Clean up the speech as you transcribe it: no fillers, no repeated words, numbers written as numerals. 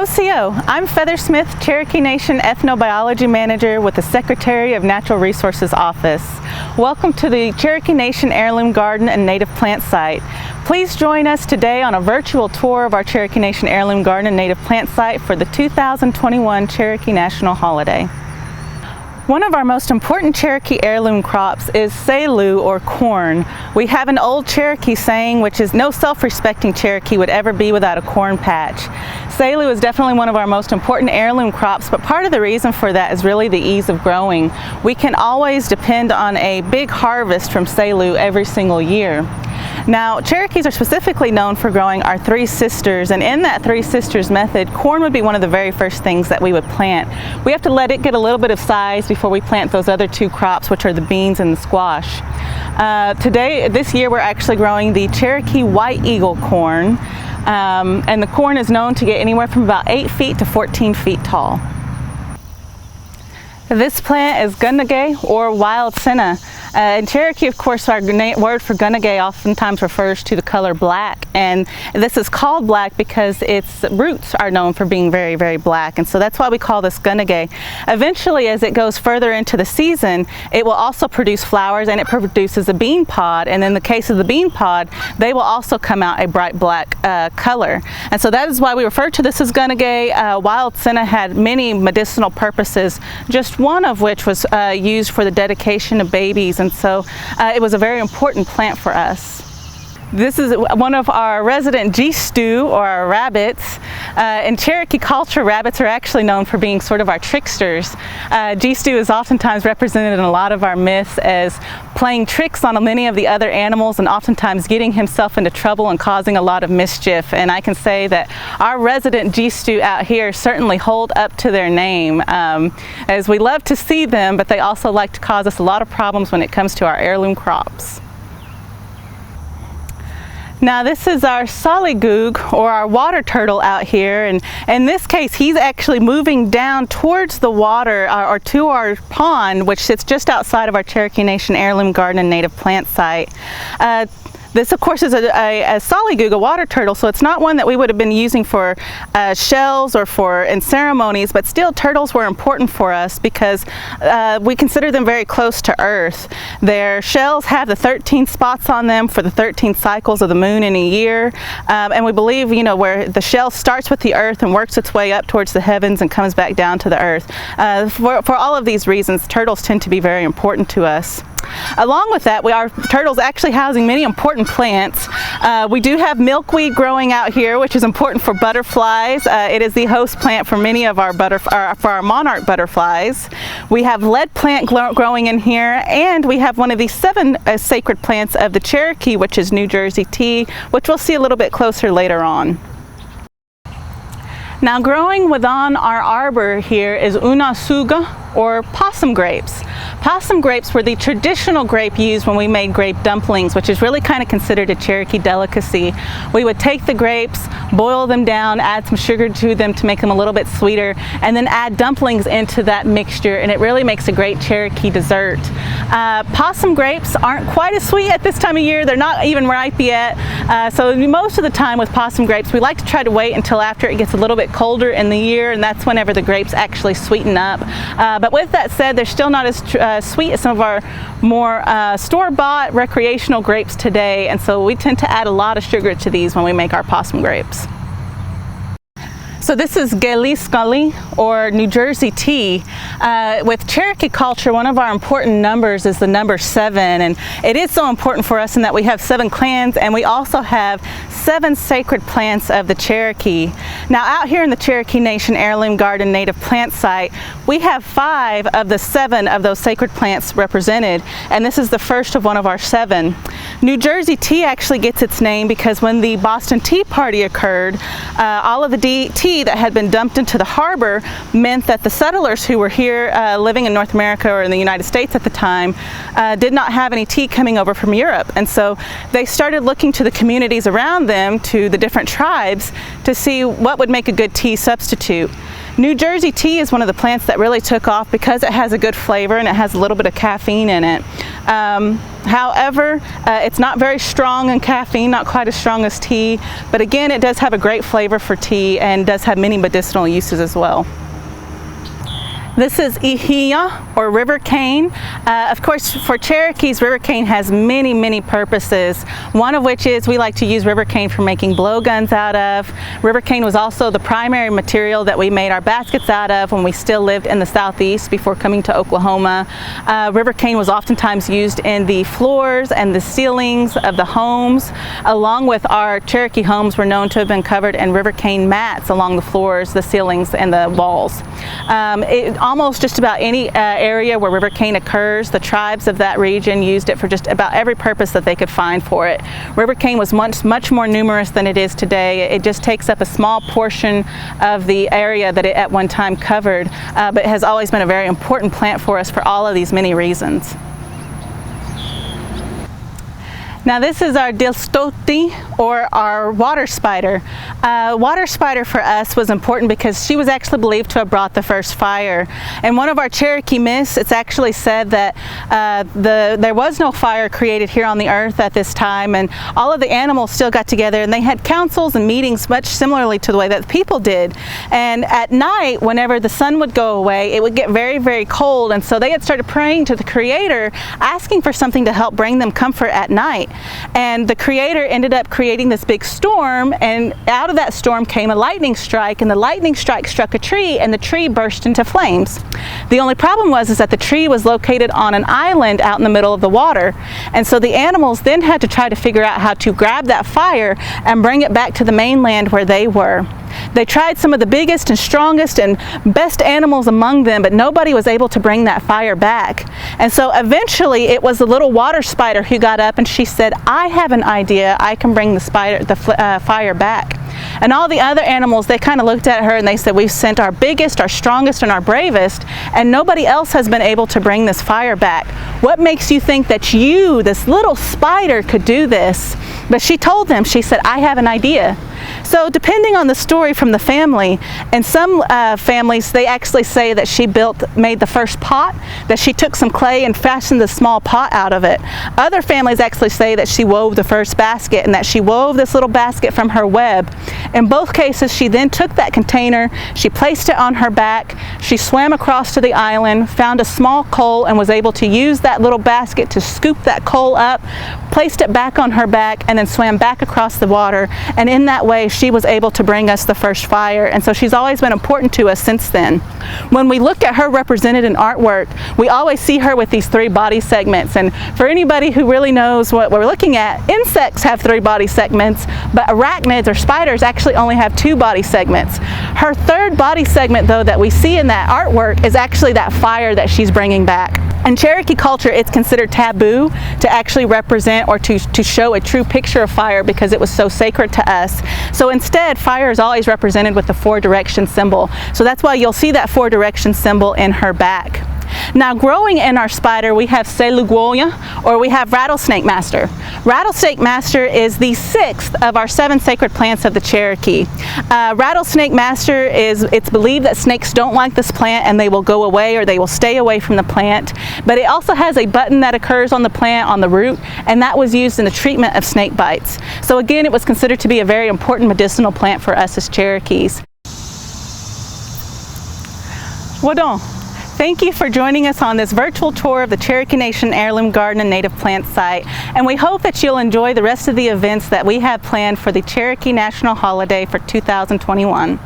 Ho-CO, I'm Feathersmith, Cherokee Nation Ethnobiology Manager with the Secretary of Natural Resources Office. Welcome to the Cherokee Nation Heirloom Garden and Native Plant Site. Please join us today on a virtual tour of our Cherokee Nation Heirloom Garden and Native Plant Site for the 2021 Cherokee National Holiday. One of our most important Cherokee heirloom crops is selu, or corn. We have an old Cherokee saying, which is no self-respecting Cherokee would ever be without a corn patch. Selu is definitely one of our most important heirloom crops, but part of the reason for that is really the ease of growing. We can always depend on a big harvest from selu every single year. Now, Cherokees are specifically known for growing our Three Sisters, and in that Three Sisters method, corn would be one of the very first things that we would plant. We have to let it get a little bit of size before we plant those other two crops, which are the beans and the squash. This year, we're actually growing the Cherokee White Eagle corn, and the corn is known to get anywhere from about 8 feet to 14 feet tall. This plant is Gundage, or wild senna. In Cherokee, of course, our word for Gundage oftentimes refers to the color black, and this is called black because its roots are known for being very, very black, and so that's why we call this Gundage. Eventually, as it goes further into the season, it will also produce flowers, and it produces a bean pod, and in the case of the bean pod, they will also come out a bright black color. And so that is why we refer to this as Gundage. Wild senna had many medicinal purposes, just one of which was used for the dedication of babies, and so it was a very important plant for us. This is one of our resident G-stew, or our rabbits. In Cherokee culture, rabbits are actually known for being sort of our tricksters. G-stew is oftentimes represented in a lot of our myths as playing tricks on many of the other animals and oftentimes getting himself into trouble and causing a lot of mischief. And I can say that our resident G-stew out here certainly hold up to their name, as we love to see them, but they also like to cause us a lot of problems when it comes to our heirloom crops. Now, this is our soligoog, or our water turtle out here, and in this case he's actually moving down towards the water, or to our pond, which sits just outside of our Cherokee Nation Heirloom Garden and Native Plant Site. This, of course, is a soligoog, a water turtle, so it's not one that we would have been using for shells or in ceremonies, but still turtles were important for us because we consider them very close to Earth. Their shells have the 13 spots on them for the 13 cycles of the moon in a year, and we believe, you know, where the shell starts with the Earth and works its way up towards the heavens and comes back down to the Earth. For all of these reasons, turtles tend to be very important to us. Along with that, our turtles actually housing many important plants. We do have milkweed growing out here, which is important for butterflies. It is the host plant for many of our monarch butterflies. We have lead plant growing in here, and we have one of the 7 sacred plants of the Cherokee, which is New Jersey tea, which we'll see a little bit closer later on. Now, growing within our arbor here is unasuga, or possum grapes. Possum grapes were the traditional grape used when we made grape dumplings, which is really kind of considered a Cherokee delicacy. We would take the grapes, boil them down, add some sugar to them to make them a little bit sweeter, and then add dumplings into that mixture, and it really makes a great Cherokee dessert. Possum grapes aren't quite as sweet at this time of year. They're not even ripe yet, so most of the time with possum grapes, we like to try to wait until after it gets a little bit colder in the year, and that's whenever the grapes actually sweeten up. But with that said, they're still not as sweet as some of our more store-bought recreational grapes today, and so we tend to add a lot of sugar to these when we make our possum grapes. So this is gelis, scully, or New Jersey tea. With Cherokee culture, one of our important numbers is the number 7, and it is so important for us in that we have 7 clans, and we also have 7 sacred plants of the Cherokee. Now, out here in the Cherokee Nation Heirloom Garden Native Plant Site, we have 5 of the 7 of those sacred plants represented, and this is the first of one of our 7. New Jersey tea actually gets its name because when the Boston Tea Party occurred, all of the tea that had been dumped into the harbor meant that the settlers who were here living in North America or in the United States at the time did not have any tea coming over from Europe, and so they started looking to the communities around them, to the different tribes, to see what would make a good tea substitute. New Jersey tea is one of the plants that really took off because it has a good flavor and it has a little bit of caffeine in it. However, it's not very strong in caffeine, not quite as strong as tea, but again, it does have a great flavor for tea and does have many medicinal uses as well. This is ihia, or river cane. Of course, for Cherokees, river cane has many, many purposes. One of which is we like to use river cane for making blowguns out of. River cane was also the primary material that we made our baskets out of when we still lived in the southeast before coming to Oklahoma. River cane was oftentimes used in the floors and the ceilings of the homes, along with our Cherokee homes were known to have been covered in river cane mats along the floors, the ceilings, and the walls. Almost just about any area where river cane occurs, the tribes of that region used it for just about every purpose that they could find for it. River cane was much more numerous than it is today. It just takes up a small portion of the area that it at one time covered, but it has always been a very important plant for us for all of these many reasons. Now this is our dilstoti, or our water spider. Water spider for us was important because she was actually believed to have brought the first fire. In one of our Cherokee myths, it's actually said that there was no fire created here on the earth at this time, and all of the animals still got together and they had councils and meetings much similarly to the way that the people did. And at night, whenever the sun would go away, it would get very, very cold, and so they had started praying to the Creator, asking for something to help bring them comfort at night. And the Creator ended up creating this big storm, and out of that storm came a lightning strike, and the lightning strike struck a tree and the tree burst into flames. The only problem was that the tree was located on an island out in the middle of the water, and so the animals then had to try to figure out how to grab that fire and bring it back to the mainland where they were. They tried some of the biggest and strongest and best animals among them, but nobody was able to bring that fire back. And so eventually it was the little water spider who got up and she said, "I have an idea, I can bring the fire back." And all the other animals, they kind of looked at her and they said, "We've sent our biggest, our strongest, and our bravest, and nobody else has been able to bring this fire back. What makes you think that you, this little spider, could do this?" But she told them, she said, "I have an idea." So depending on the story from the family, in some families they actually say that she made the first pot, that she took some clay and fashioned a small pot out of it. Other families actually say that she wove the first basket and that she wove this little basket from her web. In both cases, she then took that container, she placed it on her back, she swam across to the island, found a small coal, and was able to use that little basket to scoop that coal up, placed it back on her back, and then swam back across the water. And in that way, she was able to bring us the first fire, and so she's always been important to us since then. When we look at her represented in artwork, we always see her with these three body segments, and for anybody who really knows what we're looking at, insects have three body segments, but arachnids or spiders actually only have two body segments. Her third body segment, though, that we see in that artwork is actually that fire that she's bringing back. In Cherokee culture, it's considered taboo to actually represent or to show a true picture of fire because it was so sacred to us. So instead, fire is always represented with the 4-direction symbol. So that's why you'll see that 4-direction symbol in her back. Now, growing in our spider, we have Selugoya, or we have rattlesnake master. Rattlesnake master is the 6th of our 7 sacred plants of the Cherokee. Rattlesnake master it's believed that snakes don't like this plant and they will go away or they will stay away from the plant. But it also has a button that occurs on the plant, on the root, and that was used in the treatment of snake bites. So again, it was considered to be a very important medicinal plant for us as Cherokees. Wadon. Thank you for joining us on this virtual tour of the Cherokee Nation Heirloom Garden and Native Plant Site, and we hope that you'll enjoy the rest of the events that we have planned for the Cherokee National Holiday for 2021.